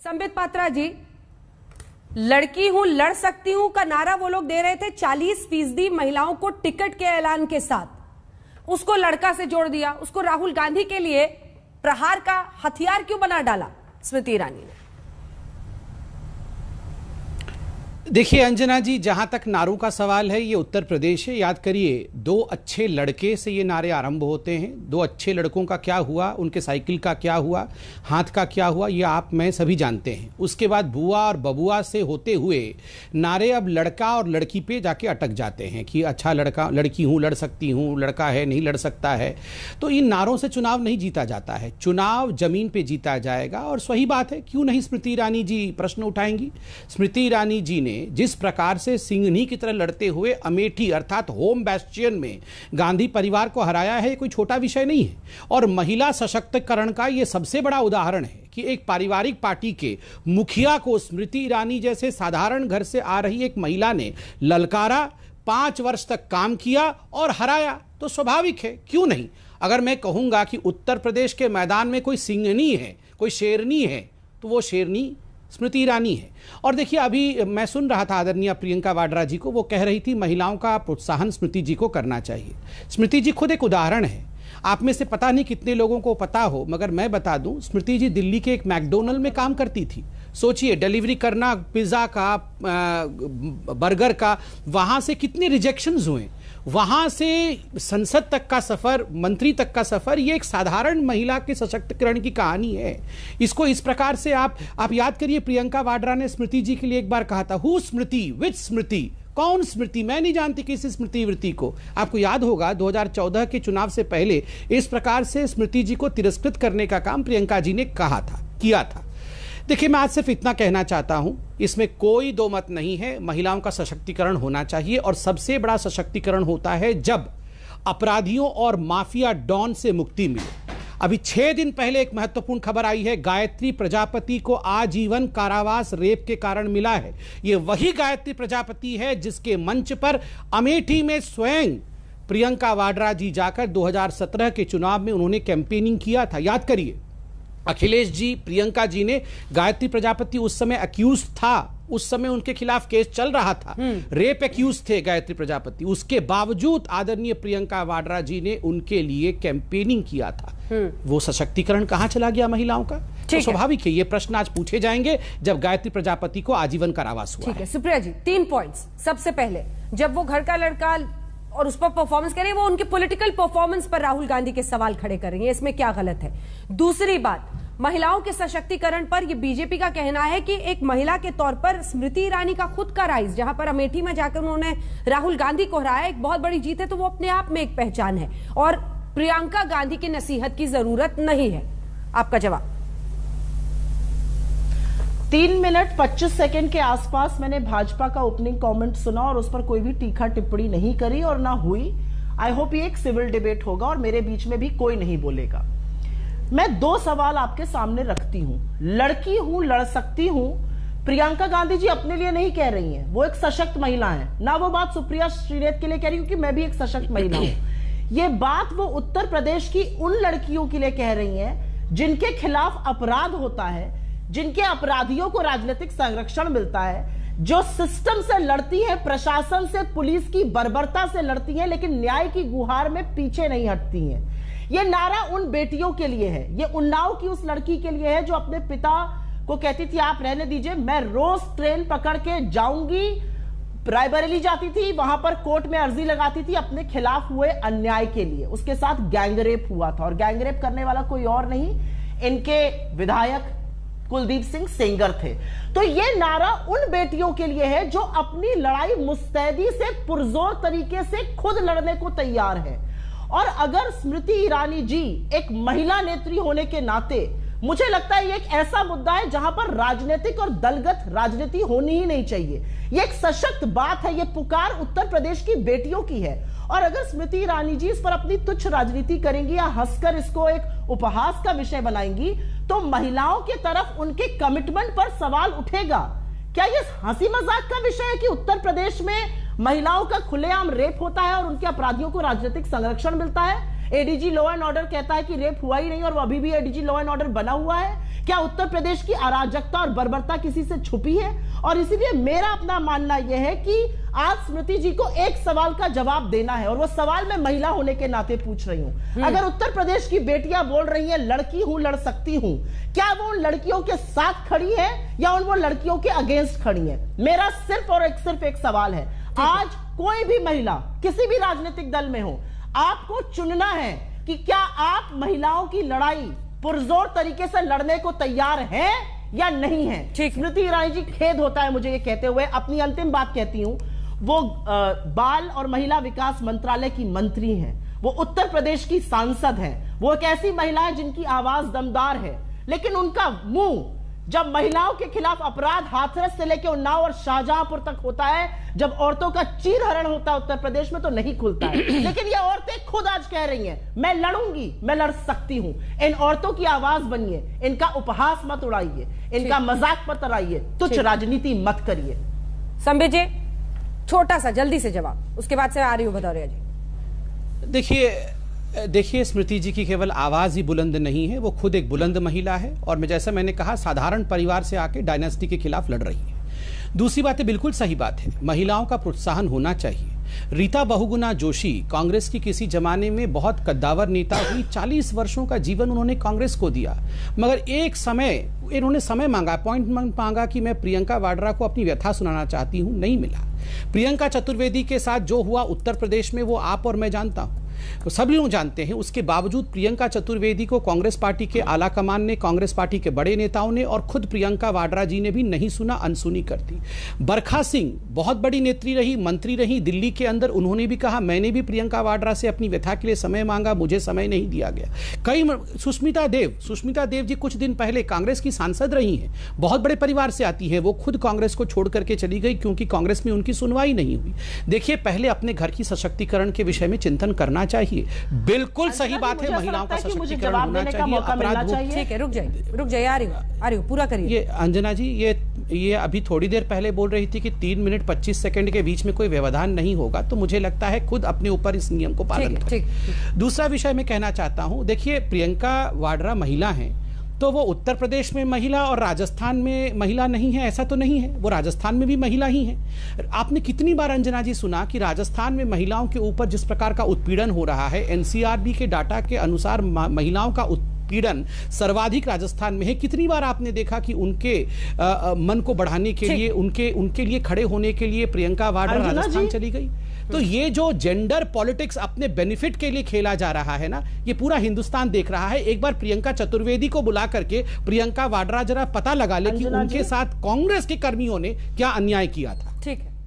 संबित पात्रा जी, लड़की हूं लड़ सकती हूं का नारा वो लोग दे रहे थे 40% महिलाओं को टिकट के ऐलान के साथ। उसको लड़का से जोड़ दिया, उसको राहुल गांधी के लिए प्रहार का हथियार क्यों बना डाला स्मृति ईरानी ने? देखिए अंजना जी, जहां तक नारों का सवाल है, ये उत्तर प्रदेश है। याद करिए, दो अच्छे लड़के से ये नारे आरंभ होते हैं। दो अच्छे लड़कों का क्या हुआ, उनके साइकिल का क्या हुआ, हाथ का क्या हुआ, ये आप मैं सभी जानते हैं। उसके बाद बुआ और बबुआ से होते हुए नारे अब लड़का और लड़की पे जाके अटक जाते हैं कि अच्छा लड़का, लड़की हूँ लड़ सकती हूँ, लड़का है नहीं लड़ सकता है। तो इन नारों से चुनाव नहीं जीता जाता है, चुनाव जमीन पे जीता जाएगा। और सही बात है, क्यों नहीं स्मृति ईरानी जी प्रश्न उठाएंगी। स्मृति ईरानी जी ने जिस प्रकार से सिंघनी की तरह लड़ते हुए अमेठी अर्थात होम बैस्टियन में गांधी परिवार को हराया है, कोई छोटा विषय नहीं है। और महिला सशक्तिकरण का यह सबसे बड़ा उदाहरण है कि एक पारिवारिक पार्टी के मुखिया को स्मृति ईरानी जैसे साधारण घर से आ रही एक महिला ने ललकारा, 5 वर्ष तक काम किया और हराया। तो स्वाभाविक है, क्यों नहीं। अगर मैं कहूंगा कि उत्तर प्रदेश के मैदान में कोई सिंघनी है, कोई शेरनी है, तो वो शेरनी स्मृति ईरानी है। और देखिए, अभी मैं सुन रहा था आदरणीय प्रियंका वाड्रा जी को, वो कह रही थी महिलाओं का प्रोत्साहन स्मृति जी को करना चाहिए। स्मृति जी खुद एक उदाहरण है। आप में से पता नहीं कितने लोगों को पता हो, मगर मैं बता दूं, स्मृति जी दिल्ली के एक मैकडोनल्ड में काम करती थी। सोचिए, डिलीवरी करना पिज्जा का, बर्गर का, वहां से कितने रिजेक्शंस हुए, वहां से संसद तक का सफर, मंत्री तक का सफर। ये एक साधारण महिला के सशक्तिकरण की कहानी है। इसको इस प्रकार से आप याद करिए, प्रियंका वाड्रा ने स्मृति जी के लिए एक बार कहा था, हु स्मृति, विच स्मृति, कौन स्मृति, मैं नहीं जानती किसी स्मृति वृत्ति को। आपको याद होगा 2014 के चुनाव से पहले इस प्रकार से स्मृति जी को तिरस्कृत करने का काम प्रियंका जी ने कहा था, किया था। देखिए, मैं आज सिर्फ इतना कहना चाहता हूं, इसमें कोई दो मत नहीं है, महिलाओं का सशक्तिकरण होना चाहिए। और सबसे बड़ा सशक्तिकरण होता है जब अपराधियों और माफिया डॉन से मुक्ति मिले। अभी 6 दिन पहले एक महत्वपूर्ण खबर आई है, गायत्री प्रजापति को आजीवन कारावास रेप के कारण मिला है। यह वही गायत्री प्रजापति है जिसके मंच पर अमेठी में स्वयं प्रियंका वाड्रा जी जाकर 2017 के चुनाव में उन्होंने कैंपेनिंग किया था। याद करिए, अखिलेश जी, प्रियंका जी ने, गायत्री प्रजापति उस समय अक्यूज था, उस समय उनके खिलाफ केस चल रहा था, रेप अक्यूज थे गायत्री प्रजापति। उसके बावजूद आदरणीय प्रियंका वाड्रा जी ने उनके लिए कैंपेनिंग किया था। वो सशक्तिकरण कहां चला गया महिलाओं का? तो स्वाभाविक है, ये प्रश्न आज पूछे जाएंगे जब गायत्री प्रजापति को आजीवन कारावास हुआ। ठीक है सुप्रिया जी, 3 पॉइंट्स। सबसे पहले, जब वो घर का लड़का और उस पर परफॉर्मेंस कर रही है, वो उनके पॉलिटिकल परफॉर्मेंस पर राहुल गांधी के सवाल खड़े कर रही है, इसमें क्या गलत है? दूसरी बात, महिलाओं के सशक्तिकरण पर यह बीजेपी का कहना है कि एक महिला के तौर पर स्मृति ईरानी का खुद का राइज, जहां पर अमेठी में जाकर उन्होंने राहुल गांधी को हराया, एक बहुत बड़ी जीत है, तो वो अपने आप में एक पहचान है। और प्रियंका गांधी की नसीहत की जरूरत नहीं है। आपका जवाब? 3 मिनट 25 सेकंड के आसपास मैंने भाजपा का ओपनिंग कमेंट सुना और उस पर कोई भी तीखा टिप्पणी नहीं करी और ना हुई। आई होप ये एक सिविल डिबेट होगा और मेरे बीच में भी कोई नहीं बोलेगा। मैं 2 सवाल आपके सामने रखती हूं। लड़की हूं लड़ सकती हूं, प्रियंका गांधी जी अपने लिए नहीं कह रही हैं, वो एक सशक्त महिला है ना। वो बात सुप्रिया श्रीनेत के लिए कह रही हूं कि मैं भी एक सशक्त महिला हूं। ये बात वो उत्तर प्रदेश की उन लड़कियों के लिए कह रही हैं जिनके खिलाफ अपराध होता है, जिनके अपराधियों को राजनीतिक संरक्षण मिलता है, जो सिस्टम से लड़ती है, प्रशासन से, पुलिस की बर्बरता से लड़ती है, लेकिन न्याय की गुहार में पीछे नहीं हटती हैं। ये नारा उन बेटियों के लिए है, ये उन्नाव की उस लड़की के लिए है जो अपने पिता को कहती थी आप रहने दीजिए, मैं रोज ट्रेन पकड़ के जाऊंगी। रायबरेली जाती थी, वहां पर कोर्ट में अर्जी लगाती थी अपने खिलाफ हुए अन्याय के लिए। उसके साथ गैंगरेप हुआ था और गैंगरेप करने वाला कोई और नहीं, इनके विधायक कुलदीप सिंह सेंगर थे। तो ये नारा उन बेटियों के लिए है जो अपनी लड़ाई मुस्तैदी से, पुरजोर तरीके से खुद लड़ने को तैयार है। और अगर स्मृति ईरानी जी एक महिला नेत्री होने के नाते, मुझे लगता है ये एक ऐसा मुद्दा है जहां पर राजनीतिक और दलगत राजनीति होनी ही नहीं चाहिए। ये एक सशक्त बात है, ये पुकार उत्तर प्रदेश की बेटियों की है। और अगर स्मृति ईरानी जी इस पर अपनी तुच्छ राजनीति करेंगी या हंसकर इसको एक उपहास का विषय बनाएंगी, तो महिलाओं की तरफ उनके कमिटमेंट पर सवाल उठेगा। क्या ये हंसी मजाक का विषय है कि उत्तर प्रदेश में महिलाओं का खुलेआम रेप होता है और उनके अपराधियों को राजनीतिक संरक्षण मिलता है? एडीजी लॉ एंड ऑर्डर कहता है कि रेप हुआ ही नहीं और वो अभी भी एडीजी लॉ एंड ऑर्डर बना हुआ है? क्या उत्तर प्रदेश की अराजकता और बर्बरता किसी से छुपी है? और इसीलिए मेरा अपना मानना यह है कि आज स्मृति जी को एक सवाल का जवाब देना है, और वो सवाल मैं महिला होने के नाते पूछ रही हूं। अगर उत्तर प्रदेश की बेटियां बोल रही हैं लड़की हूं, लड़ सकती हूं, क्या वो उन लड़कियों के साथ खड़ी है या उन वो लड़कियों के अगेंस्ट खड़ी है? मेरा सिर्फ और सिर्फ एक सवाल है। आज कोई भी महिला किसी भी राजनीतिक दल में हो, आपको चुनना है कि क्या आप महिलाओं की लड़ाई पुरजोर तरीके से लड़ने को तैयार हैं या नहीं है। स्मृति ईरानी जी, खेद होता है मुझे ये कहते हुए, अपनी अंतिम बात कहती हूं। वो बाल और महिला विकास मंत्रालय की मंत्री हैं, वो उत्तर प्रदेश की सांसद हैं, वो एक ऐसी महिला है जिनकी आवाज दमदार है, लेकिन उनका मुंह जब महिलाओं के खिलाफ अपराध हाथरस से लेकर उन्नाव और शाहजहांपुर तक होता है, जब औरतों का चीरहरण होता है उत्तर प्रदेश में, तो नहीं खुलता है। लेकिन ये औरतें खुद आज कह रही हैं मैं लड़ूंगी, मैं लड़ सकती हूं। इन औरतों की आवाज बनिए, इनका उपहास मत उड़ाइए, इनका मजाक मत उड़ाइए, तुच्छ राजनीति मत करिए। संबित जी, छोटा सा जल्दी से जवाब, उसके बाद से आ रही हूं भदौरिया जी। देखिए स्मृति जी की केवल आवाज ही बुलंद नहीं है, वो खुद एक बुलंद महिला है, और मैं जैसा मैंने कहा साधारण परिवार से आके डायनेस्टी के खिलाफ लड़ रही है। दूसरी बात है, बिल्कुल सही बात है, महिलाओं का प्रोत्साहन होना चाहिए। रीता बहुगुणा जोशी कांग्रेस की किसी जमाने में बहुत कद्दावर नेता हुई, 40 वर्षों का जीवन उन्होंने कांग्रेस को दिया, मगर एक समय इन्होंने समय मांगा, अपॉइंटमेंट मांगा कि मैं प्रियंका वाड्रा को अपनी व्यथा सुनाना चाहती हूं, नहीं मिला। प्रियंका चतुर्वेदी के साथ जो हुआ उत्तर प्रदेश में, वो आप और मैं जानता हूं, तो सभी लोग जानते हैं। उसके बावजूद प्रियंका चतुर्वेदी को कांग्रेस पार्टी के आला कमान ने, कांग्रेस पार्टी के बड़े नेताओं ने और खुद प्रियंका वाड्रा जी ने भी नहीं सुना, अनसुनी कर दी। बरखा सिंह बहुत बड़ी नेत्री रही, मंत्री रही दिल्ली के अंदर, उन्होंने भी कहा मैंने भी प्रियंका वाड्रा से अपनी व्यथा के लिए समय मांगा, मुझे समय नहीं दिया गया। कई सुष्मिता देव जी कुछ दिन पहले कांग्रेस की सांसद रही हैं, बहुत बड़े परिवार से आती है, वो खुद कांग्रेस को छोड़ करके चली गई क्योंकि कांग्रेस में उनकी सुनवाई नहीं हुई। देखिए, पहले अपने घर की सशक्तिकरण के विषय में चिंतन करना चाहिए। बिल्कुल सही बात है, महिलाओं का सशक्तिकरण होना चाहिए, अपराध। ठीक है, रुक जाइए, आ रही हूं, पूरा करिए। ये अंजना जी, ये अभी थोड़ी देर पहले बोल रही थी कि 3 मिनट 25 सेकंड के बीच में कोई व्यवधान नहीं होगा, तो मुझे लगता है खुद अपने ऊपर इस नियम को पालन करें। दूसरा विषय मैं कहना चाहता हूं, देखिए प्रियंका वाड्रा महिला हैं, तो वो उत्तर प्रदेश में महिला और राजस्थान में महिला नहीं है ऐसा तो नहीं है, वो राजस्थान में भी महिला ही है। आपने कितनी बार अंजना जी सुना कि राजस्थान में महिलाओं के ऊपर जिस प्रकार का उत्पीड़न हो रहा है, एनसीआरबी के डाटा के अनुसार महिलाओं का उत्पीड़न सर्वाधिक राजस्थान में है। कितनी बार आपने देखा कि उनके मन को बढ़ाने के लिए, उनके लिए खड़े होने के लिए प्रियंका वाड्रा राजस्थान चली गई। तो ये जो जेंडर पॉलिटिक्स अपने बेनिफिट के लिए खेला जा रहा है ना, ये पूरा हिंदुस्तान देख रहा है। एक बार प्रियंका चतुर्वेदी को बुला करके प्रियंका वाड्रा जरा पता लगा ले कि उनके साथ कांग्रेस के कर्मियों ने क्या अन्याय किया था। ठीक है।